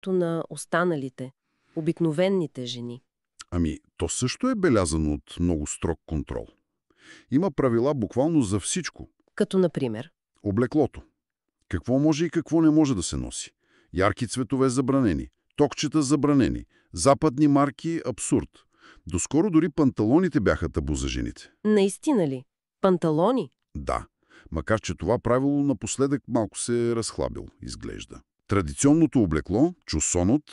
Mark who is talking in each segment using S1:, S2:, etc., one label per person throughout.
S1: поведението на останалите, обикновенните жени?
S2: Ами, то също е белязано от много строг контрол. Има правила буквално за всичко.
S1: Като, например,
S2: Облеклото. Какво може и какво не може да се носи. Ярки цветове забранени. Токчета забранени. Западни марки – абсурд. Доскоро дори панталоните бяха табу за жените.
S1: наистина ли? Панталони?
S2: Да, макар че това правило напоследък малко се е разхлабил, изглежда. Традиционното облекло, чусонот,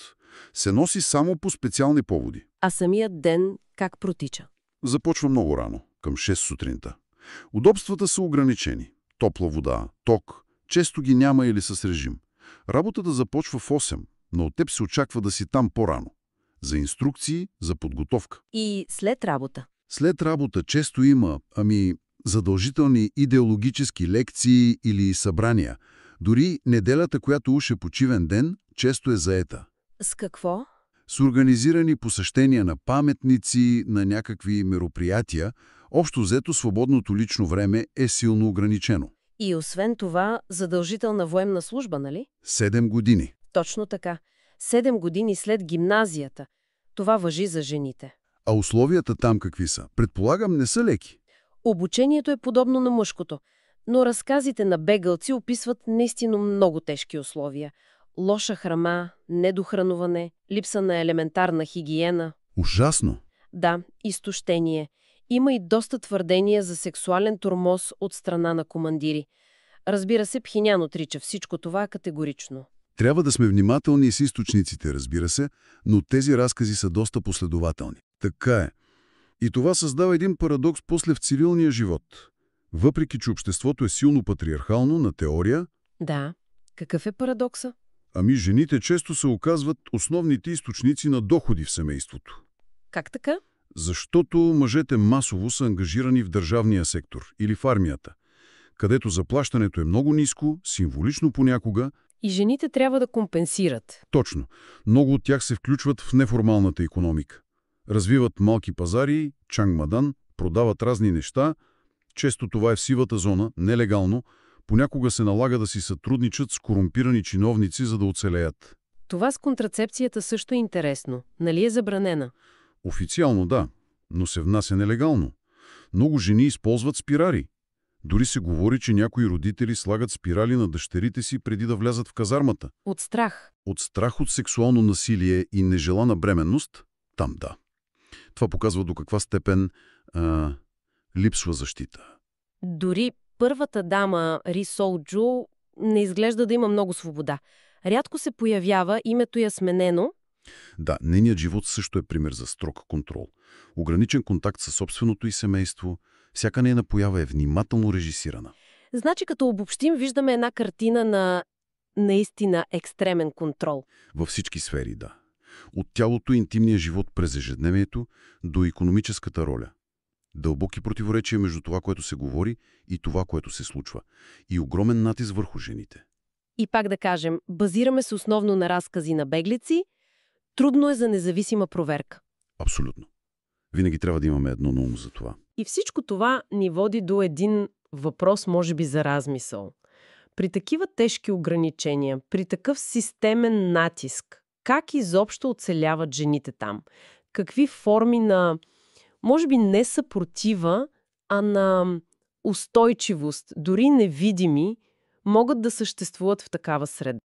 S2: се носи само по специални поводи.
S1: А самият ден как протича?
S2: Започва много рано, към 6 сутринта. Удобствата са ограничени. Топла вода, ток, често ги няма или с режим. Работата започва в 8, но от теб се очаква да си там по-рано. За инструкции, за подготовка.
S1: И след работа?
S2: След работа често има, задължителни идеологически лекции или събрания. Дори неделята, която уж е почивен ден, често е заета.
S1: С какво?
S2: С организирани посещения на паметници, на някакви мероприятия, общо взето свободното лично време е силно ограничено.
S1: И освен това, задължителна военна служба, нали?
S2: 7 години.
S1: Точно така. 7 години след гимназията. Това важи за жените.
S2: А условията там какви са? Предполагам, не са леки.
S1: Обучението е подобно на мъжкото, но разказите на бегълци описват наистина много тежки условия. Лоша храна, недохранване, липса на елементарна хигиена.
S2: Ужасно.
S1: Да, изтощение. Има и доста твърдения за сексуален тормоз от страна на командири. Разбира се, Пхинян отрича всичко това категорично.
S2: Трябва да сме внимателни с източниците, разбира се, но тези разкази са доста последователни. Така е. И това създава един парадокс после в цивилния живот. Въпреки че обществото е силно патриархално на теория,
S1: Да. Какъв е парадокса?
S2: жените често се оказват основните източници на доходи в семейството.
S1: Как така?
S2: Защото мъжете масово са ангажирани в държавния сектор или в армията, където заплащането е много ниско, символично понякога.
S1: И жените трябва да компенсират.
S2: Точно. Много от тях се включват в неформалната икономика. Развиват малки пазари, чангмадан, продават разни неща. Често това е в сивата зона, нелегално. Понякога се налага да си сътрудничат с корумпирани чиновници, за да оцелеят.
S1: Това с контрацепцията също е интересно. Нали е забранена?
S2: Официално да, но се внася нелегално. Много жени използват спирари. Дори се говори, че някои родители слагат спирали на дъщерите си преди да влязат в казармата.
S1: От страх.
S2: От страх от сексуално насилие и нежелана бременност, там да. Това показва до каква степен липсва защита.
S1: Дори първата дама Ри Сол Джу не изглежда да има много свобода. Рядко се появява, името я сменено.
S2: Да, нейният живот също е пример за строг контрол. Ограничен контакт със собственото й семейство, всяка нейна поява е внимателно режисирана.
S1: Значи, като обобщим, виждаме една картина на наистина екстремен контрол.
S2: Във всички сфери, да. От тялото и интимния живот през ежедневието до икономическата роля. Дълбоки противоречия между това, което се говори и това, което се случва. И огромен натиск върху жените.
S1: И пак да кажем, базираме се основно на разкази на беглици. Трудно е за независима проверка.
S2: Абсолютно. Винаги трябва да имаме едно на ум за това.
S1: И всичко това ни води до един въпрос, може би за размисъл. При такива тежки ограничения, при такъв системен натиск, как изобщо оцеляват жените там? Какви форми на, може би не съпротива, а на устойчивост, дори невидими, могат да съществуват в такава среда?